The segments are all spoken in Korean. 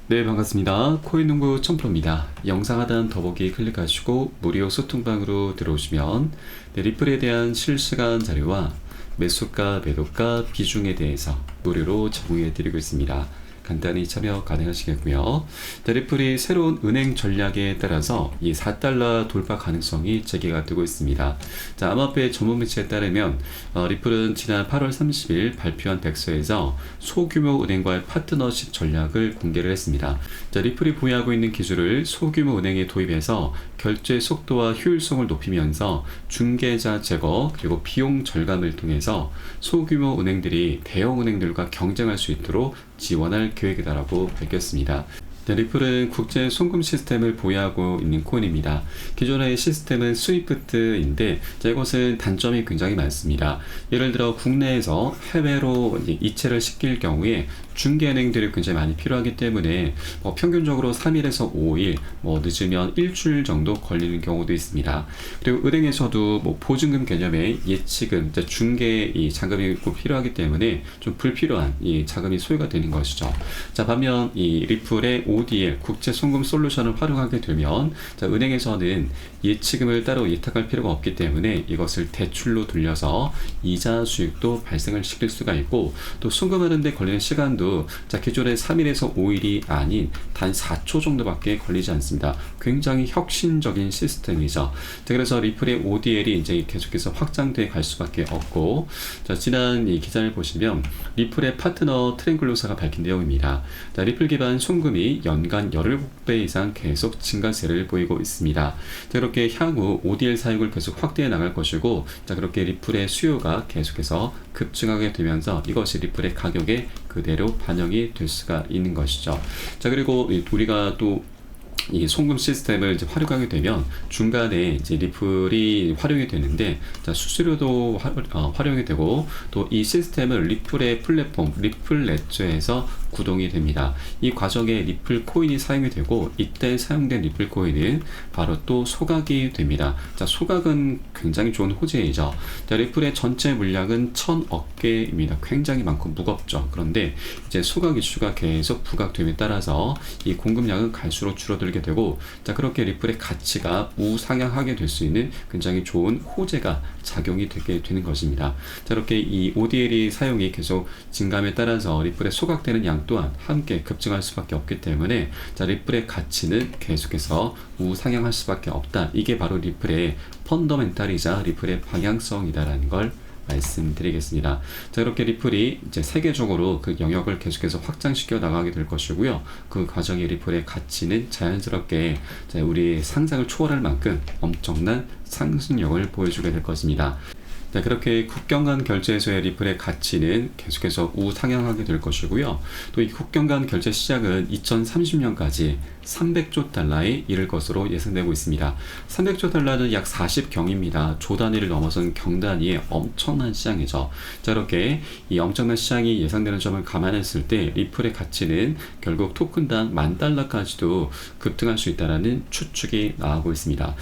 네, 반갑습니다. 코인농부 천프로입니다. 영상 하단 더보기 클릭하시고 무료 소통방으로 들어오시면 리플에 대한 실시간 자료와 매수가, 매도가, 비중에 대해서 무료로 제공해 드리고 있습니다. 간단히 참여 가능하시겠고요. 리플이 새로운 은행 전략에 따라서 이 4달러 돌파 가능성이 제기가 되고 있습니다. 자, 암호화폐 전문 매체에 따르면 리플은 지난 8월 30일 발표한 백서에서 소규모 은행과의 파트너십 전략을 공개를 했습니다. 자, 리플이 보유하고 있는 기술을 소규모 은행에 도입해서 결제 속도와 효율성을 높이면서 중개자 제거 그리고 비용 절감을 통해서 소규모 은행들이 대형 은행들과 경쟁할 수 있도록 지원할 계획이다라고 밝혔습니다. 리플은 국제 송금 시스템을 보유하고 있는 코인입니다. 기존의 시스템은 스위프트인데 이것은 단점이 굉장히 많습니다. 예를 들어 국내에서 해외로 이체를 시킬 경우에 중개은행들이 굉장히 많이 필요하기 때문에 평균적으로 3일에서 5일, 늦으면 일주일 정도 걸리는 경우도 있습니다. 그리고 은행에서도 보증금 개념의 예치금, 중개 이 자금이 꼭 필요하기 때문에 좀 불필요한 이 자금이 소요가 되는 것이죠. 자, 반면 이 리플의 ODL 국제 송금 솔루션을 활용하게 되면 은행에서는 예치금을 따로 예탁할 필요가 없기 때문에 이것을 대출로 돌려서 이자 수익도 발생을 시킬 수가 있고, 또 송금하는 데 걸리는 시간도 기존의 3일에서 5일이 아닌 단 4초 정도밖에 걸리지 않습니다. 굉장히 혁신적인 시스템이죠. 그래서 리플의 ODL이 이제 계속해서 확장돼 갈 수밖에 없고, 지난 이 기사를 보시면 리플의 파트너 트랭글로사가 밝힌 내용입니다. 리플 기반 송금이 연간 17배 이상 계속 증가세를 보이고 있습니다. 그렇게 향후 ODL 사용을 계속 확대해 나갈 것이고, 그렇게 리플의 수요가 계속해서 급증하게 되면서 이것이 리플의 가격에 그대로 반영이 될 수가 있는 것이죠. 자, 그리고 우리가 또 이 송금 시스템을 이제 활용하게 되면 중간에 이제 리플이 활용이 되는데, 수수료도 활용이 되고, 또 이 시스템을 리플의 플랫폼 리플 레저에서 구동이 됩니다. 이 과정에 리플 코인이 사용이 되고, 이때 사용된 리플 코인은 바로 또 소각이 됩니다. 자, 소각은 굉장히 좋은 호재이죠. 자, 리플의 전체 물량은 1000억 개입니다. 굉장히 많고 무겁죠. 그런데 이제 소각 이슈가 계속 부각됨에 따라서 이 공급량은 갈수록 줄어들게 되고, 그렇게 리플의 가치가 우상향하게 될 수 있는 굉장히 좋은 호재가 작용이 되게 되는 것입니다. 이렇게 이 ODL이 사용이 계속 증감에 따라서 리플의 소각되는 양 또한 함께 급증할 수밖에 없기 때문에 리플의 가치는 계속해서 우상향할 수밖에 없다. 이게 바로 리플의 펀더멘탈이자 리플의 방향성이다라는 걸 말씀드리겠습니다. 이렇게 리플이 이제 세계적으로 그 영역을 계속해서 확장시켜 나가게 될 것이고요. 그 과정에 리플의 가치는 자연스럽게 우리 상상을 초월할 만큼 엄청난 상승력을 보여주게 될 것입니다. 그렇게 국경 간 결제에서의 리플의 가치는 계속해서 우상향하게 될 것이고요. 또 이 국경 간 결제 시장은 2030년까지 300조 달러에 이를 것으로 예상되고 있습니다. 300조 달러는 약 40경입니다. 조 단위를 넘어선 경 단위의 엄청난 시장이죠. 이렇게 이 엄청난 시장이 예상되는 점을 감안했을 때 리플의 가치는 결국 토큰당 $10,000까지도 급등할 수 있다는 추측이 나오고 있습니다.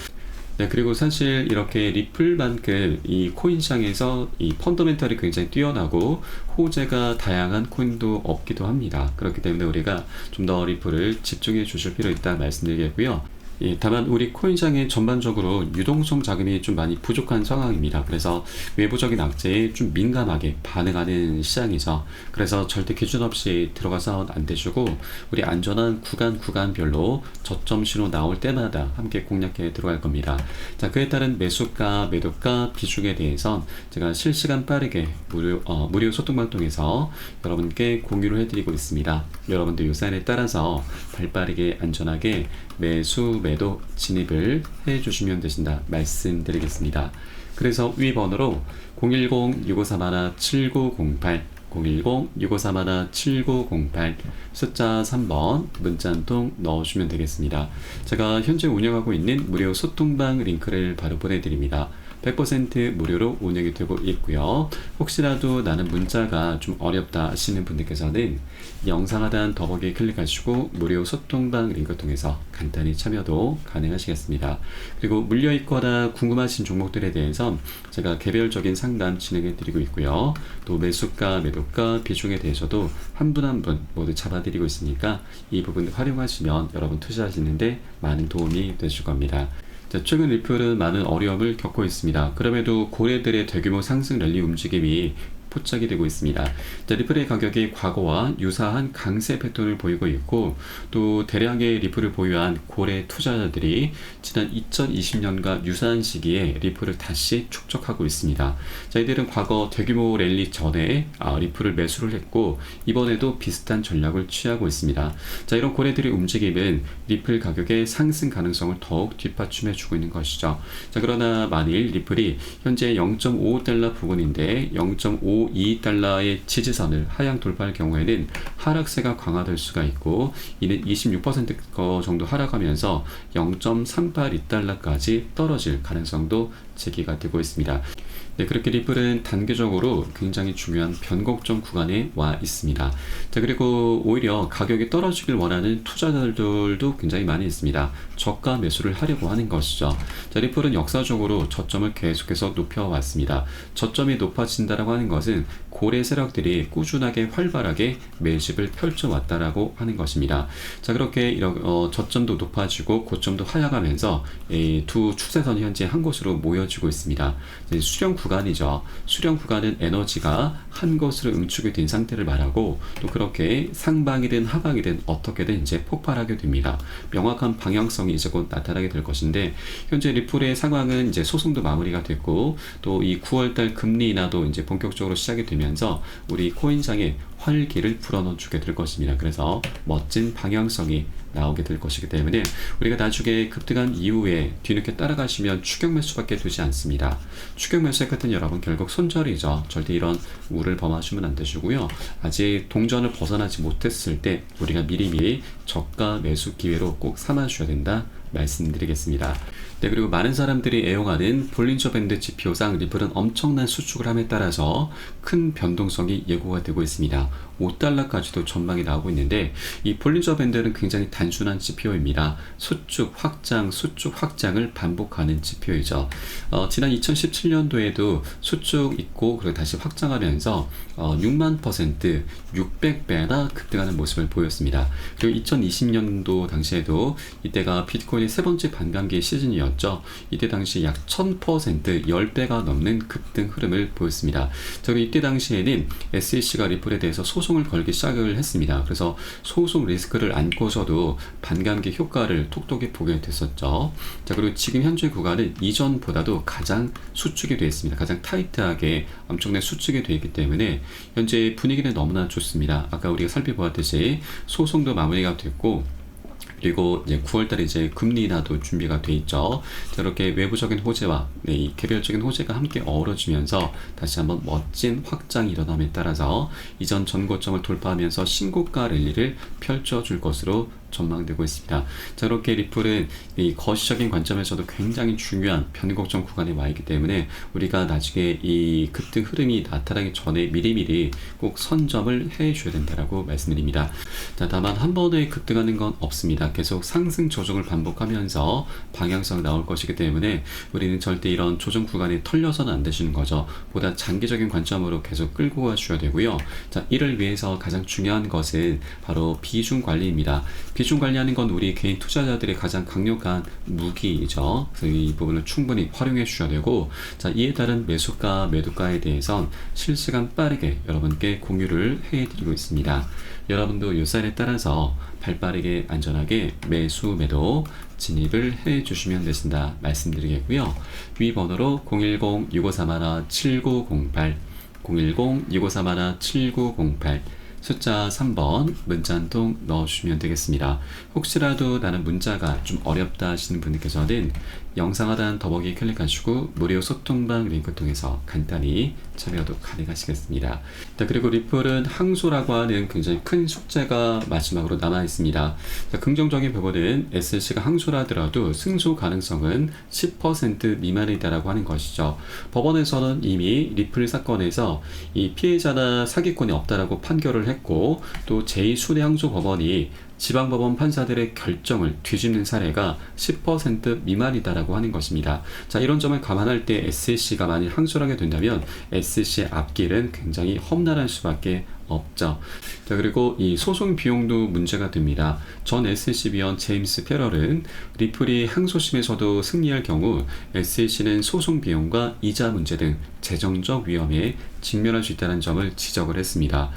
그리고 사실 이렇게 리플만큼 이 코인 시장에서 이 펀더멘털이 굉장히 뛰어나고 호재가 다양한 코인도 없기도 합니다. 그렇기 때문에 우리가 좀 더 리플을 집중해 주실 필요 있다 말씀드리겠고요. 다만 우리 코인시장에 전반적으로 유동성 자금이 좀 많이 부족한 상황입니다. 그래서 외부적인 악재에 좀 민감하게 반응하는 시장이죠. 그래서 절대 기준 없이 들어가서 안 되시고, 우리 안전한 구간별로 저점 신호 나올 때마다 함께 공략해 들어갈 겁니다. 자, 그에 따른 매수가, 매도가, 비중에 대해선 제가 실시간 빠르게 무료 소통방 통해서 여러분께 공유를 해드리고 있습니다. 여러분들 요 사인에 따라서 발빠르게 안전하게 매수, 매도 진입을 해주시면 되신다 말씀드리겠습니다. 그래서 위 번호로 010-6531-7908 010-6531-7908 숫자 3번 문자 한 통 넣어주시면 되겠습니다. 제가 현재 운영하고 있는 무료 소통방 링크를 바로 보내드립니다. 100% 무료로 운영이 되고 있고요. 혹시라도 나는 문자가 좀 어렵다 하시는 분들께서는 영상 하단 더보기 클릭하시고 무료 소통방 링크 통해서 간단히 참여도 가능하시겠습니다. 그리고 물려있거나 궁금하신 종목들에 대해서 제가 개별적인 상담 진행해 드리고 있고요. 또 매수가, 매도가, 비중에 대해서도 한 분 한 분 모두 잡아드리고 있으니까 이 부분 활용하시면 여러분 투자하시는데 많은 도움이 되실 겁니다. 자, 최근 리플은 많은 어려움을 겪고 있습니다. 그럼에도 고래들의 대규모 상승 랠리 움직임이 포착이 되고 있습니다. 자, 리플의 가격이 과거와 유사한 강세 패턴을 보이고 있고 또 대량의 리플을 보유한 고래 투자자들이 지난 2020년과 유사한 시기에 리플을 다시 축적하고 있습니다. 자, 이들은 과거 대규모 랠리 전에 리플을 매수를 했고 이번에도 비슷한 전략을 취하고 있습니다. 자, 이런 고래들의 움직임은 리플 가격의 상승 가능성을 더욱 뒷받침해 주고 있는 것이죠. 자, 그러나 만일 리플이 현재 0.55달러 부근인데 0.52달러의 지지선을 하향 돌파할 경우에는 하락세가 강화될 수가 있고 이는 26% 정도 하락하면서 0.382달러까지 떨어질 가능성도 제기가 되고 있습니다. 네, 그렇게 리플은 단계적으로 굉장히 중요한 변곡점 구간에 와 있습니다. 자, 그리고 오히려 가격이 떨어지길 원하는 투자자들도 굉장히 많이 있습니다. 저가 매수를 하려고 하는 것이죠. 자, 리플은 역사적으로 저점을 계속해서 높여왔습니다. 저점이 높아진다라고 하는 것은 고래 세력들이 꾸준하게 활발하게 매집을 펼쳐왔다라고 하는 것입니다. 자, 그렇게 저점도 높아지고 고점도 하락하면서 이 두 추세선이 현재 한 곳으로 모여지고 있습니다. 수렴 구간이죠. 수렴 구간은 에너지가 한 곳으로 응축이 된 상태를 말하고 또 그렇게 상방이든 하방이든 어떻게든 이제 폭발하게 됩니다. 명확한 방향성이 이제 곧 나타나게 될 것인데 현재 리플의 상황은 이제 소송도 마무리가 됐고 또 이 9월달 금리 인하도 이제 본격적으로 시작이 되면서 우리 코인장에 활기를 불어넣어주게 될 것입니다. 그래서 멋진 방향성이 나오게 될 것이기 때문에 우리가 나중에 급등한 이후에 뒤늦게 따라가시면 추격 매수밖에 되지 않습니다. 추격 매수의 끝은 여러분 결국 손절이죠. 절대 이런 우를 범하시면 안 되시고요. 아직 동전을 벗어나지 못했을 때 우리가 미리미리 저가 매수 기회로 꼭 삼아주셔야 된다 말씀드리겠습니다. 네, 그리고 많은 사람들이 애용하는 볼린저 밴드 지표상 리플은 엄청난 수축을 함에 따라서 큰 변동성이 예고가 되고 있습니다. 5달러까지도 전망이 나오고 있는데 이 볼린저 밴드는 굉장히 단순한 지표입니다. 수축 확장을 반복하는 지표이죠. 지난 2017년도에도 수축 있고 그리고 다시 확장하면서 6만 %, 600배나 급등하는 모습을 보였습니다. 그리고 2020년도 당시에도 이때가 비트코인의 세 번째 반감기 시즌이었죠. 이때 당시 약 1000%, 10배가 넘는 급등 흐름을 보였습니다. 자, 이때 당시에는 SEC가 리플에 대해서 소송을 걸기 시작을 했습니다. 그래서 소송 리스크를 안고서도 반감기 효과를 톡톡히 보게 됐었죠. 자, 그리고 지금 현재 구간은 이전보다도 가장 수축이 되어 있습니다. 가장 타이트하게 엄청난 수축이 되어 있기 때문에 현재 분위기는 너무나 좋습니다. 아까 우리가 살펴보았듯이 소송도 마무리가 됐고 그리고 이제 9월달에 이제 금리 인하도 준비가 돼 있죠. 저렇게 외부적인 호재와 이 개별적인 호재가 함께 어우러지면서 다시 한번 멋진 확장이 일어남에 따라서 이전 전고점을 돌파하면서 신고가 랠리를 펼쳐줄 것으로 전망되고 있습니다. 자, 이렇게 리플은 이 거시적인 관점에서도 굉장히 중요한 변곡점 구간에 와 있기 때문에 우리가 나중에 이 급등 흐름이 나타나기 전에 미리미리 꼭 선점을 해줘야 된다라고 말씀드립니다. 자, 다만 한 번에 급등하는 건 없습니다. 계속 상승 조정을 반복하면서 방향성 나올 것이기 때문에 우리는 절대 이런 조정 구간에 털려서는 안 되시는 거죠. 보다 장기적인 관점으로 계속 끌고 가셔야 되고요. 자, 이를 위해서 가장 중요한 것은 바로 비중 관리입니다. 비중 관리하는 건 우리 개인 투자자들의 가장 강력한 무기이죠. 그래서 이 부분을 충분히 활용해 주셔야 되고, 자, 이에 따른 매수가, 매도가에 대해선 실시간 빠르게 여러분께 공유를 해드리고 있습니다. 여러분도 이 사인에 따라서 발빠르게 안전하게 매수, 매도 진입을 해 주시면 되신다 말씀드리겠고요. 위 번호로 010-6531-7908 010-6531-7908 숫자 3번 문자 한 통 넣어주시면 되겠습니다. 혹시라도 나는 문자가 좀 어렵다 하시는 분들께서는 영상 하단 더보기 클릭하시고 무료 소통방 링크 통해서 간단히 참여도 가능하시겠습니다. 자, 그리고 리플은 항소라고 하는 굉장히 큰 숙제가 마지막으로 남아 있습니다. 자, 긍정적인 부분은 SC가 항소를 하더라도 승소 가능성은 10% 미만이다라고 하는 것이죠. 법원에서는 이미 리플 사건에서 이 피해자나 사기꾼이 없다라고 판결을 했고, 또 제2순회항소법원이 지방법원 판사들의 결정을 뒤집는 사례가 10% 미만이다라고 하는 것입니다. 자, 이런 점을 감안할 때 SC가 만일 항소를 하게 된다면 SC의 앞길은 굉장히 험난할 수밖에 없죠. 자, 그리고 이 소송 비용도 문제가 됩니다. 전 SEC 위원 제임스 페럴은 리플이 항소심에서도 승리할 경우 SEC는 소송 비용과 이자 문제 등 재정적 위험에 직면할 수 있다는 점을 지적을 했습니다.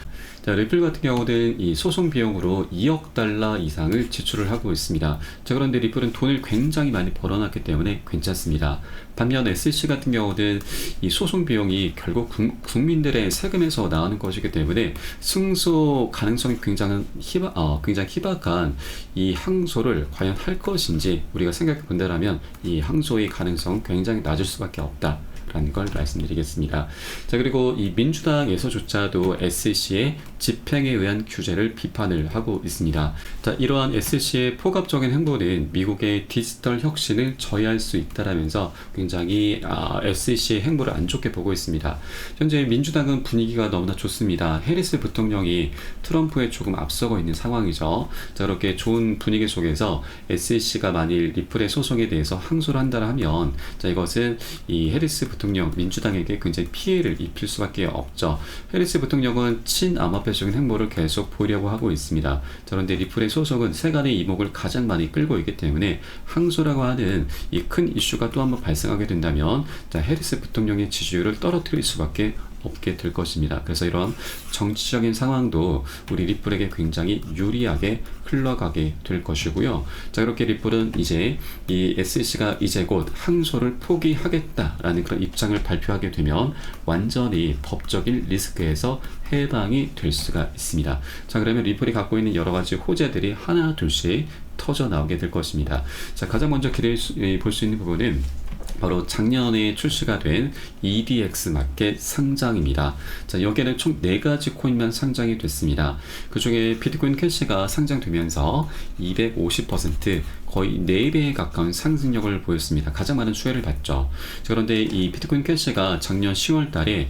자, 리플 같은 경우는 이 소송 비용으로 2억 달러 이상을 지출을 하고 있습니다. 자, 그런데 리플은 돈을 굉장히 많이 벌어놨기 때문에 괜찮습니다. 반면 SEC 같은 경우는 이 소송 비용이 결국 국민들의 세금에서 나오는 것이기 때문에 승소 가능성이 굉장히 희박한 이 항소를 과연 할 것인지 우리가 생각해 본다면 이 항소의 가능성 굉장히 낮을 수밖에 없다 라는 걸 말씀드리겠습니다. 자, 그리고 이 민주당에서조차도 SEC의 집행에 의한 규제를 비판을 하고 있습니다. 자, 이러한 SEC의 포괄적인 행보는 미국의 디지털 혁신을 저해할 수 있다라면서 굉장히 SEC의 행보를 안 좋게 보고 있습니다. 현재 민주당은 분위기가 너무나 좋습니다. 해리스 부통령이 트럼프에 조금 앞서고 있는 상황이죠. 자, 그렇게 좋은 분위기 속에서 SEC가 만일 리플의 소송에 대해서 항소를 한다 하면, 자, 이것은 이 해리스 부통령 민주당에게 굉장히 피해를 입힐 수밖에 없죠. 해리스 부통령은 친암호화적인 행보를 계속 보이려고 하고 있습니다. 그런데 리플의 소송은 세간의 이목을 가장 많이 끌고 있기 때문에 항소라고 하는 이 큰 이슈가 또 한번 발생하게 된다면, 자, 해리스 부통령의 지지율을 떨어뜨릴 수밖에 없게 될 것입니다. 그래서 이런 정치적인 상황도 우리 리플에게 굉장히 유리하게 흘러가게 될 것이고요. 자, 그렇게 리플은 이제 이 SEC가 이제 곧 항소를 포기하겠다라는 그런 입장을 발표하게 되면 완전히 법적인 리스크에서 해방이 될 수가 있습니다. 자, 그러면 리플이 갖고 있는 여러 가지 호재들이 하나 둘씩 터져 나오게 될 것입니다. 자, 가장 먼저 기대해 볼 수 있는 부분은 바로 작년에 출시가 된 EDX 마켓 상장입니다. 자, 여기에는 총 4가지 코인만 상장이 됐습니다. 그 중에 비트코인 캐시가 상장되면서 250% 거의 4배에 가까운 상승력을 보였습니다. 가장 많은 수혜를 받죠. 그런데 이 비트코인 캐시가 작년 10월 달에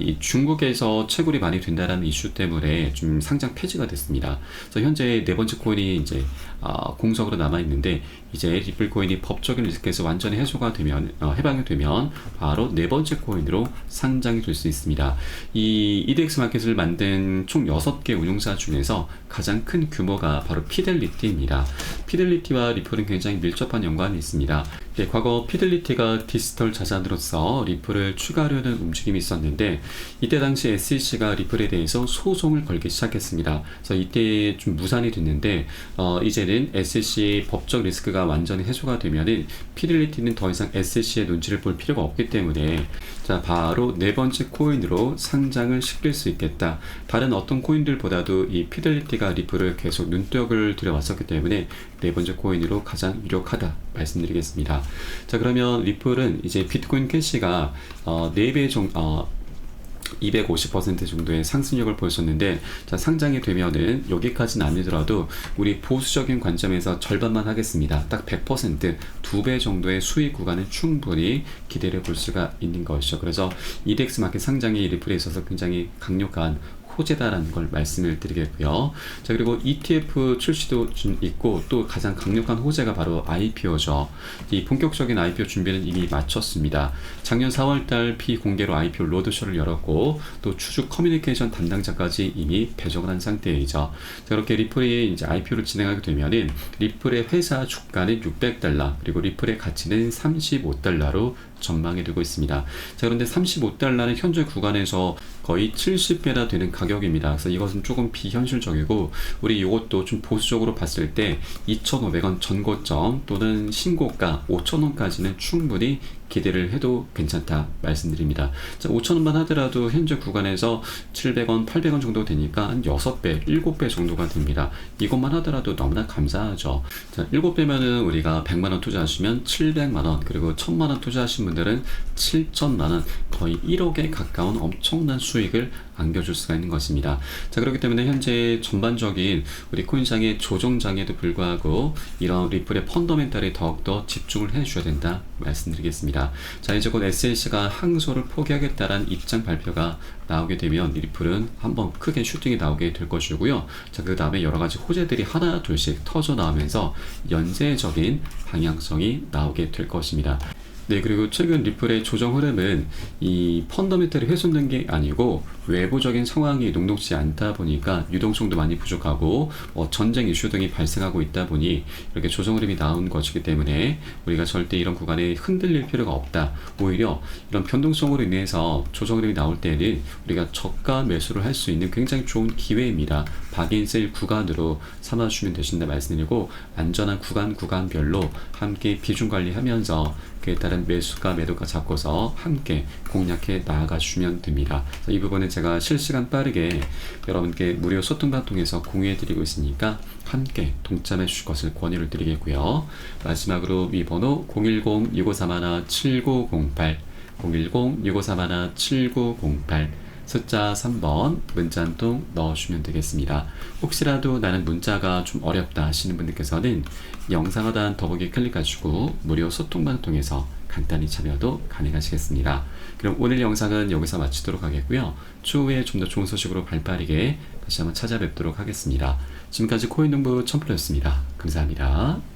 이 중국에서 채굴이 많이 된다는 이슈 때문에 좀 상장 폐지가 됐습니다. 그래서 현재 4번째 코인이 이제 공석으로 남아 있는데, 이제 리플 코인이 법적인 리스크에서 완전히 해소가 되면 해방이 되면 바로 4번째 코인으로 상장이 될 수 있습니다. 이 EDX 마켓을 만든 총 6개 운용사 중에서 가장 큰 규모가 바로 피델리티입니다. 피델리티와 리플은 굉장히 밀접한 연관이 있습니다. 네, 과거 피델리티가 디지털 자산으로서 리플을 추가하려는 움직임이 있었는데, 이때 당시 SEC가 리플에 대해서 소송을 걸기 시작했습니다. 그래서 이때 좀 무산이 됐는데, 이제는 SEC 법적 리스크가 완전히 해소가 되면은 피델리티는 더 이상 SEC의 눈치를 볼 필요가 없기 때문에, 자, 바로 4번째 코인으로 상장을 시킬 수 있겠다. 다른 어떤 코인들보다도 이 피델리티가 리플을 계속 눈독을 들여왔었기 때문에 4번째 코인으로 가장 유력하다 말씀드리겠습니다. 자, 그러면 리플은 이제 비트코인 캐시가 4배 정도 250% 정도의 상승력을 보였었는데, 자, 상장이 되면은 여기까지는 아니더라도 우리 보수적인 관점에서 절반만 하겠습니다. 딱 100% 2배 정도의 수익 구간을 충분히 기대해 볼 수가 있는 것이죠. 그래서 EDX 마켓 상장이 리플에 있어서 굉장히 강력한 호재다라는 걸 말씀을 드리겠고요. 자, 그리고 ETF 출시도 좀 있고, 또 가장 강력한 호재가 바로 IPO죠. 이 본격적인 IPO 준비는 이미 마쳤습니다. 작년 4월달 비공개로 IPO 로드쇼를 열었고, 또 추적 커뮤니케이션 담당자까지 이미 배정을 한 상태이죠. 자, 그렇게 리플이 이제 IPO를 진행하게 되면은 리플의 회사 주가는 $600, 그리고 리플의 가치는 $35로 전망이 되고 있습니다. 자, 그런데 $35는 현재 구간에서 거의 70배나 되는 가격입니다. 그래서 이것은 조금 비현실적이고, 우리 이것도 좀 보수적으로 봤을 때 2,500원 전고점 또는 신고가 5,000원까지는 충분히 기대를 해도 괜찮다 말씀드립니다. 자, 5,000원만 하더라도 현재 구간에서 700원, 800원 정도 되니까 한 6배, 7배 정도가 됩니다. 이것만 하더라도 너무나 감사하죠. 자, 7배면은 우리가 100만원 투자하시면 700만원, 그리고 1000만원 투자하신 분들은 7천만원, 거의 1억에 가까운 엄청난 수익을 안겨줄 수가 있는 것입니다. 자, 그렇기 때문에 현재 전반적인 우리 코인상의 조정장에도 불구하고 이런 리플의 펀더멘탈에 더욱더 집중을 해주셔야 된다 말씀드리겠습니다. 자, 이제 곧 SLC가 항소를 포기하겠다라는 입장 발표가 나오게 되면 리플은 한번 크게 슈팅이 나오게 될 것이고요. 자, 그 다음에 여러 가지 호재들이 하나 둘씩 터져 나오면서 연쇄적인 방향성이 나오게 될 것입니다. 네, 그리고 최근 리플의 조정 흐름은 이 펀더멘털이 훼손된 게 아니고 외부적인 상황이 녹록지 않다 보니까 유동성도 많이 부족하고 전쟁 이슈 등이 발생하고 있다 보니 이렇게 조정 흐름이 나온 것이기 때문에 우리가 절대 이런 구간에 흔들릴 필요가 없다. 오히려 이런 변동성으로 인해서 조정 흐름이 나올 때는 우리가 저가 매수를 할 수 있는 굉장히 좋은 기회입니다. 박인셀 구간으로 삼아주시면 되신다 말씀드리고, 안전한 구간별로 함께 비중 관리하면서 그에 따른 매수가 매도가 잡고서 함께 공략해 나아가 주시면 됩니다. 이 부분은 제가 실시간 빠르게 여러분께 무료 소통방 통해서 공유해 드리고 있으니까 함께 동참해 주실 것을 권유를 드리겠고요. 마지막으로 위 번호 010-6531-7908 010-6531-7908 숫자 3번 문자 한 통 넣어주시면 되겠습니다. 혹시라도 나는 문자가 좀 어렵다 하시는 분들께서는 영상 하단 더보기 클릭하시고 무료 소통방 통해서 간단히 참여도 가능하시겠습니다. 그럼 오늘 영상은 여기서 마치도록 하겠고요. 추후에 좀 더 좋은 소식으로 발빠르게 다시 한번 찾아뵙도록 하겠습니다. 지금까지 코인농부 첨프로였습니다. 감사합니다.